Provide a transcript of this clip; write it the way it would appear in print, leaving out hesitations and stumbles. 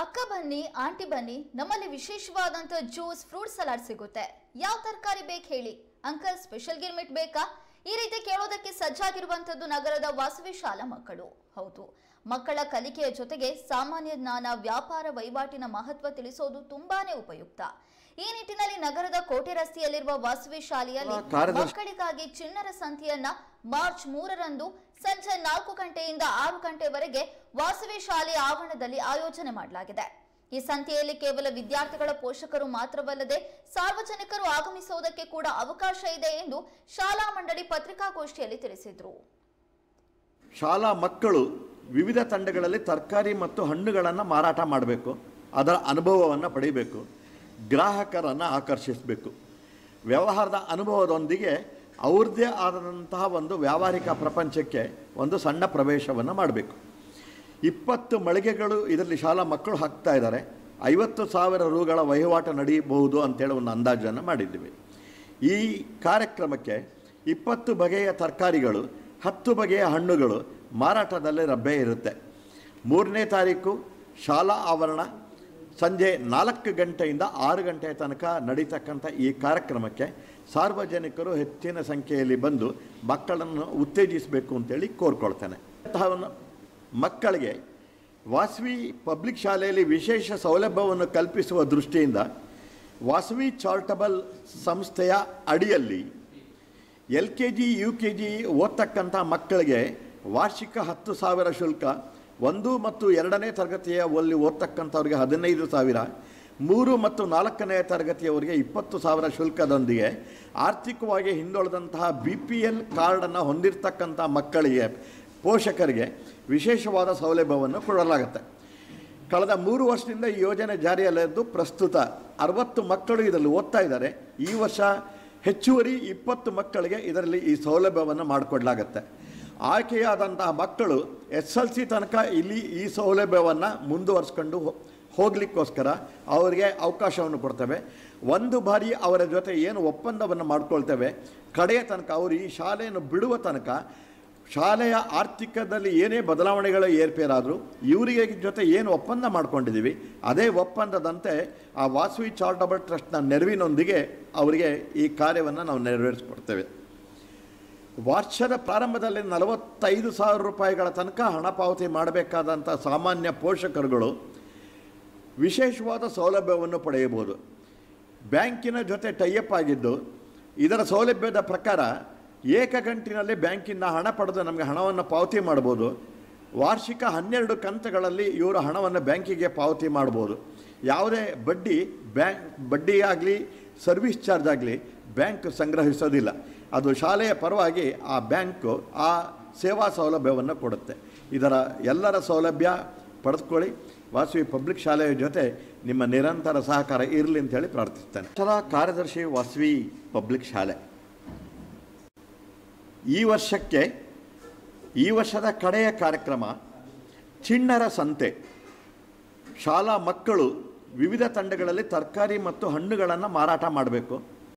ಅಕ್ಕ ಬನ್ನಿ ಆಂಟಿ ಬನ್ನಿ, ನಮ್ಮಲ್ಲಿ ವಿಶೇಷವಾದಂತ ಜ್ಯೂಸ್ ಫ್ರೂಟ್ ಸಲಾಡ್ ಸಿಗುತ್ತೆ. ಯಾವ ತರಕಾರಿ ಬೇಕು ಹೇಳಿ, ಅಂಕಲ್ ಸ್ಪೆಷಲ್ ಗಿರ್ಮಿಟ್ ಬೇಕಾ? ಈ ರೀತಿ ಕೇಳೋದಕ್ಕೆ ಸಜ್ಜಾಗಿರುವಂತದ್ದು ನಗರದ ವಾಸವಿ ಶಾಲಾ ಮಕ್ಕಳು. ಹೌದು, ಮಕ್ಕಳ ಕಲಿಕೆಯ ಜೊತೆಗೆ ಸಾಮಾನ್ಯ ಜ್ಞಾನ, ವ್ಯಾಪಾರ ವಹಿವಾಟಿನ ಮಹತ್ವ ತಿಳಿಸೋದು ತುಂಬಾನೇ ಉಪಯುಕ್ತ. ಈ ನಿಟ್ಟಿನಲ್ಲಿ ನಗರದ ಕೋಟೆ ರಸ್ತೆಯಲ್ಲಿರುವ ವಾಸವಿ ಶಾಲೆಯಲ್ಲಿ ಮಕ್ಕಳಿಗಾಗಿ ಚಿಣ್ಣರ ಸಂತೆಯನ್ನ ಮಾರ್ಚ್ 3ರಂದು ಸಂಜೆ 4 ಗಂಟೆಯಿಂದ 6 ಗಂಟೆವರೆಗೆ ವಾಸವಿ ಶಾಲೆಯ ಆವರಣದಲ್ಲಿ ಆಯೋಜನೆ ಮಾಡಲಾಗಿದೆ. ಈ ಸಂತೆಯಲ್ಲಿ ಕೇವಲ ವಿದ್ಯಾರ್ಥಿಗಳ ಪೋಷಕರು ಮಾತ್ರವಲ್ಲದೆ ಸಾರ್ವಜನಿಕರು ಆಗಮಿಸುವುದಕ್ಕೆ ಕೂಡ ಅವಕಾಶ ಇದೆ ಎಂದು ಶಾಲಾ ಮಂಡಳಿ ಪತ್ರಿಕಾಗೋಷ್ಠಿಯಲ್ಲಿ ತಿಳಿಸಿದರು. ಶಾಲಾ ಮಕ್ಕಳು ವಿವಿಧ ತಂಡಗಳಲ್ಲಿ ತರಕಾರಿ ಮತ್ತು ಹಣ್ಣುಗಳನ್ನು ಮಾರಾಟ ಮಾಡಬೇಕು, ಅದರ ಅನುಭವವನ್ನು ಪಡೆಯಬೇಕು, ಗ್ರಾಹಕರನ್ನು ಆಕರ್ಷಿಸಬೇಕು. ವ್ಯವಹಾರದ ಅನುಭವದೊಂದಿಗೆ ಅವ್ರದ್ದೇ ಆದಂತಹ ಒಂದು ವ್ಯಾವಹಾರಿಕ ಪ್ರಪಂಚಕ್ಕೆ ಒಂದು ಸಣ್ಣ ಪ್ರವೇಶವನ್ನು ಮಾಡಬೇಕು. 20 ಮಳಿಗೆಗಳು ಇದರಲ್ಲಿ ಶಾಲಾ ಮಕ್ಕಳು ಹಾಕ್ತಾ ಇದ್ದಾರೆ. 50,000 ರೂಗಳ ವಹಿವಾಟು ನಡೆಯಬಹುದು ಅಂತೇಳಿ ಒಂದು ಅಂದಾಜನ್ನು ಮಾಡಿದ್ದೀವಿ. ಈ ಕಾರ್ಯಕ್ರಮಕ್ಕೆ 20 ಬಗೆಯ ತರಕಾರಿಗಳು, 10 ಬಗೆಯ ಹಣ್ಣುಗಳು ಮಾರಾಟದಲ್ಲಿ ಲಭ್ಯ ಇರುತ್ತೆ. 3ನೇ ತಾರೀಕು ಶಾಲಾ ಆವರಣ ಸಂಜೆ 4 ಗಂಟೆಯಿಂದ 6 ಗಂಟೆಯ ತನಕ ನಡೀತಕ್ಕಂಥ ಈ ಕಾರ್ಯಕ್ರಮಕ್ಕೆ ಸಾರ್ವಜನಿಕರು ಹೆಚ್ಚಿನ ಸಂಖ್ಯೆಯಲ್ಲಿ ಬಂದು ಮಕ್ಕಳನ್ನು ಉತ್ತೇಜಿಸಬೇಕು ಅಂತೇಳಿ ಕೋರ್ಕೊಳ್ತೇನೆ. ಮಕ್ಕಳಿಗೆ ವಾಸವಿ ಪಬ್ಲಿಕ್ ಶಾಲೆಯಲ್ಲಿ ವಿಶೇಷ ಸೌಲಭ್ಯವನ್ನು ಕಲ್ಪಿಸುವ ದೃಷ್ಟಿಯಿಂದ ವಾಸವಿ ಚಾರಿಟಬಲ್ ಸಂಸ್ಥೆಯ ಅಡಿಯಲ್ಲಿ LKG UKG ಓದ್ತಕ್ಕಂಥ ಮಕ್ಕಳಿಗೆ ವಾರ್ಷಿಕ 10,000 ಶುಲ್ಕ, 1 ಮತ್ತು 2ನೇ ತರಗತಿಯ ಅಲ್ಲಿ ಓದ್ತಕ್ಕಂಥವ್ರಿಗೆ 15,000, 3 ಮತ್ತು 4ನೇ ತರಗತಿಯವರಿಗೆ 20,000 ಶುಲ್ಕದೊಂದಿಗೆ ಆರ್ಥಿಕವಾಗಿ ಹಿಂದುಳಿದಂತಹ BPL ಕಾರ್ಡನ್ನು ಹೊಂದಿರತಕ್ಕಂಥ ಮಕ್ಕಳಿಗೆ, ಪೋಷಕರಿಗೆ ವಿಶೇಷವಾದ ಸೌಲಭ್ಯವನ್ನು ಕೊಡಲಾಗುತ್ತೆ. ಕಳೆದ 3 ವರ್ಷದಿಂದ ಈ ಯೋಜನೆ ಜಾರಿಯಲ್ಲಿದ್ದು ಪ್ರಸ್ತುತ 60 ಮಕ್ಕಳು ಇದರಲ್ಲಿ ಓದ್ತಾ ಇದ್ದಾರೆ. ಈ ವರ್ಷ ಹೆಚ್ಚುವರಿ 20 ಮಕ್ಕಳಿಗೆ ಇದರಲ್ಲಿ ಈ ಸೌಲಭ್ಯವನ್ನು ಮಾಡಿಕೊಡ್ಲಾಗತ್ತೆ. ಆಯ್ಕೆಯಾದಂತಹ ಮಕ್ಕಳು SLC ತನಕ ಇಲ್ಲಿ ಈ ಸೌಲಭ್ಯವನ್ನು ಮುಂದುವರಿಸ್ಕೊಂಡು ಹೋಗಲಿಕ್ಕೋಸ್ಕರ ಅವರಿಗೆ ಅವಕಾಶವನ್ನು ಕೊಡ್ತೇವೆ. ಒಂದು ಬಾರಿ ಅವರ ಜೊತೆ ಏನು ಒಪ್ಪಂದವನ್ನು ಮಾಡ್ಕೊಳ್ತೇವೆ, ಕಡೆಯ ತನಕ ಅವರು ಈ ಶಾಲೆಯನ್ನು ಬಿಡುವ ತನಕ ಶಾಲೆಯ ಆರ್ಥಿಕದಲ್ಲಿ ಏನೇ ಬದಲಾವಣೆಗಳು ಏರ್ಪೇರಾದರೂ ಇವರಿಗೆ ಜೊತೆ ಏನು ಒಪ್ಪಂದ ಮಾಡ್ಕೊಂಡಿದ್ದೀವಿ ಅದೇ ಒಪ್ಪಂದದಂತೆ ಆ ವಾಸವಿ ಚಾರಿಟಬಲ್ ಟ್ರಸ್ಟ್ನ ನೆರವಿನೊಂದಿಗೆ ಅವರಿಗೆ ಈ ಕಾರ್ಯವನ್ನು ನಾವು ನೆರವೇರಿಸ್ಕೊಡ್ತೇವೆ. ವರ್ಷದ ಪ್ರಾರಂಭದಲ್ಲಿ 45,000 ರೂಪಾಯಿಗಳ ತನಕ ಹಣ ಪಾವತಿ ಮಾಡಬೇಕಾದಂಥ ಸಾಮಾನ್ಯ ಪೋಷಕರುಗಳು ವಿಶೇಷವಾದ ಸೌಲಭ್ಯವನ್ನು ಪಡೆಯಬಹುದು. ಬ್ಯಾಂಕಿನ ಜೊತೆ ಟೈಅಪ್ ಆಗಿದ್ದು ಇದರ ಸೌಲಭ್ಯದ ಪ್ರಕಾರ ಏಕಗಂಟಿನಲ್ಲಿ ಬ್ಯಾಂಕಿಂದ ಹಣ ಪಡೆದು ನಮಗೆ ಹಣವನ್ನು ಪಾವತಿ ಮಾಡ್ಬೋದು. ವಾರ್ಷಿಕ 12 ಕಂತುಗಳಲ್ಲಿ ಇವರು ಹಣವನ್ನು ಬ್ಯಾಂಕಿಗೆ ಪಾವತಿ ಮಾಡ್ಬೋದು. ಯಾವುದೇ ಬಡ್ಡಿ ಆಗಲಿ ಸರ್ವಿಸ್ ಚಾರ್ಜ್ ಆಗಲಿ ಬ್ಯಾಂಕ್ ಸಂಗ್ರಹಿಸೋದಿಲ್ಲ. ಅದು ಶಾಲೆಯ ಪರವಾಗಿ ಆ ಬ್ಯಾಂಕು ಆ ಸೇವಾ ಸೌಲಭ್ಯವನ್ನು ಕೊಡುತ್ತೆ. ಇದರ ಎಲ್ಲರ ಸೌಲಭ್ಯ ಪಡೆದುಕೊಳ್ಳಿ. ವಾಸವಿ ಪಬ್ಲಿಕ್ ಶಾಲೆಯ ಜೊತೆ ನಿಮ್ಮ ನಿರಂತರ ಸಹಕಾರ ಇರಲಿ ಅಂತೇಳಿ ಪ್ರಾರ್ಥಿಸ್ತೇನೆ. ಕಾರ್ಯದರ್ಶಿ ವಾಸವಿ ಪಬ್ಲಿಕ್ ಶಾಲೆ ಈ ವರ್ಷದ ಕಡೆಯ ಕಾರ್ಯಕ್ರಮ ಚಿಣ್ಣರ ಸಂತೆ. ಶಾಲಾ ಮಕ್ಕಳು ವಿವಿಧ ತಂಡಗಳಲ್ಲಿ ತರಕಾರಿ ಮತ್ತು ಹಣ್ಣುಗಳನ್ನು ಮಾರಾಟ ಮಾಡಬೇಕು.